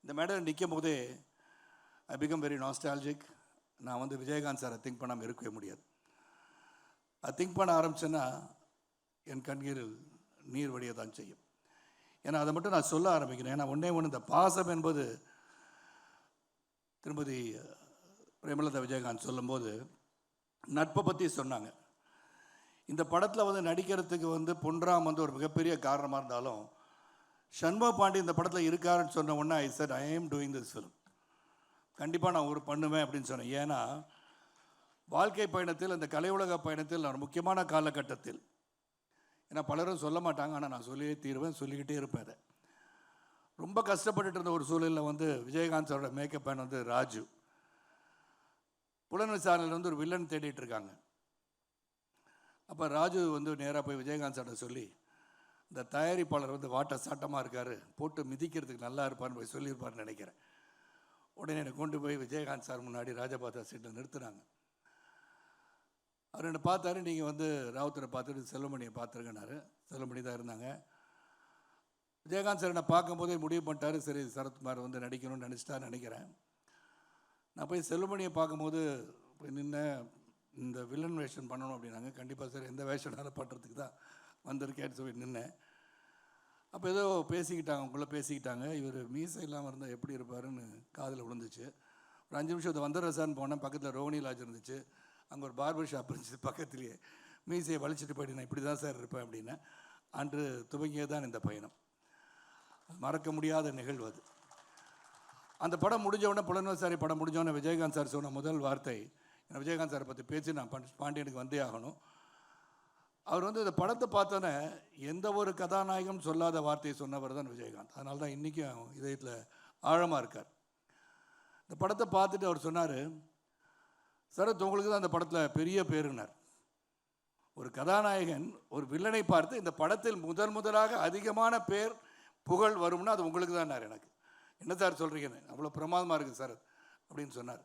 இந்த மேடையில் நிற்கும் போதே ஐ பிகம் வெரி நாஸ்டாலஜிக். நான் வந்து விஜயகாந்த் சாரை திங்க் பண்ணாமல் இருக்கவே முடியாது. அது திங்க் பண்ண ஆரம்பிச்சேன்னா என் கண்ணீரில் நீர் வடிய தான் செய்யும். ஏன்னா அதை மட்டும் நான் சொல்ல ஆரம்பிக்கிறேன். ஏன்னா ஒன்றே ஒன்று, இந்த பாசம் என்பது திருமதி பிரேமலதா விஜயகாந்த் சொல்லும்போது நட்பை பற்றி சொன்னாங்க. இந்த படத்தில் வந்து நடிக்கிறதுக்கு வந்து பொன்ராம் வந்து ஒரு மிகப்பெரிய காரணமாக இருந்தாலும் சண்முக பாண்டி இந்த படத்தில் இருக்காருன்னு சொன்ன உடனே ஐ செட் ஐ ஆம் டூயிங் திஸ் ஃபிலிம். கண்டிப்பாக நான் ஒரு பண்ணுவேன் அப்படின்னு சொன்னேன். ஏன்னா வாழ்க்கை பயணத்தில், இந்த கலை உலக பயணத்தில் நான் முக்கியமான காலகட்டத்தில், ஏன்னா பலரும் சொல்ல மாட்டாங்க, ஆனால் நான் சொல்லியே தீருவேன், சொல்லிக்கிட்டே இருப்பேன். அதை ரொம்ப கஷ்டப்பட்டுட்டு இருந்த ஒரு சூழலில் வந்து விஜயகாந்த் சாரோட மேக்கப் மேன் வந்து ராஜு புலன் விசாரணையில் வந்து ஒரு வில்லன் தேடிட்டு இருக்காங்க. அப்போ ராஜு வந்து நேராக போய் விஜயகாந்த் சார்ட்ட சொல்லி, இந்த தயாரிப்பாளர் வந்து வாட்ட சாட்டமாக இருக்கார், போட்டு மிதிக்கிறதுக்கு நல்லா இருப்பார்னு போய் சொல்லியிருப்பார்னு நினைக்கிறேன். உடனே என்னை கொண்டு போய் விஜயகாந்த் சார் முன்னாடி ராஜபாதா சீட்டில் நிறுத்துனாங்க. அவர் என்னை பார்த்தாரு, நீங்கள் வந்து ராவுத்தரை பார்த்துட்டு செல்வமணியை பார்த்துருக்கனாரு. செல்வமணி தான் இருந்தாங்க. விஜயகாந்த் சார் என்னை பார்க்கும்போதே முடிவு பண்ணிட்டாரு, சரி சரத்குமார் வந்து நடிக்கணும்னு நினச்சிட்டான்னு நினைக்கிறேன். நான் போய் செல்வமணியை பார்க்கும்போது போய் நின்று இந்த வில்லன் வேஷன் பண்ணணும் அப்படின்னாங்க. கண்டிப்பாக சார், எந்த வேஷனாலும் பண்ணுறதுக்கு தான் வந்திருக்கேன்னு சொல்லி நின்னேன். அப்போ ஏதோ பேசிக்கிட்டாங்க, உங்களுக்குள்ளே பேசிக்கிட்டாங்க. இவர் மீசை இல்லாமல் இருந்தால் எப்படி இருப்பாருன்னு காதில் விழுந்துச்சு. ஒரு 5 நிமிஷம் இதை வந்துடுறசான்னு போனேன். பக்கத்தில் ரோனி லாட்ஜ் இருந்துச்சு, அங்கே ஒரு பார்பர் ஷாப் இருந்துச்சு பக்கத்துலேயே. மீசையை வலிச்சுட்டு போயிட்டு நான் இப்படி தான் சார் இருப்பேன் அப்படின்னேன். அன்று துவங்கியது தான் இந்த பயணம். மறக்க முடியாத நிகழ்வு அது. அந்த படம் முடிஞ்சவுடனே, புலன்விசாரி படம் முடிஞ்சவுடனே விஜயகாந்த் சார் சொன்ன முதல் வார்த்தை, விஜயகாந்த் சாரை பற்றி பேசி நான் பாண்டியனுக்கு வந்தே ஆகணும். அவர் வந்து இந்த படத்தை பார்த்தோன்னே எந்த ஒரு கதாநாயகம் சொல்லாத வார்த்தையை சொன்னவர் தான் விஜயகாந்த். அதனால தான் இன்றைக்கும் இதயத்தில் ஆழமாக இருக்கார். இந்த படத்தை பார்த்துட்டு அவர் சொன்னார், சரத் உங்களுக்கு தான் அந்த படத்தில் பெரிய பேருனார். ஒரு கதாநாயகன் ஒரு வில்லனை பார்த்து இந்த படத்தில் முதலாக அதிகமான பேர் புகழ் வரும்னா அது உங்களுக்கு தான். எனக்கு என்ன சார் சொல்கிறீங்கன்னு, அவ்வளோ பிரமாதமாக இருக்குது சார் அப்படின்னு சொன்னார்.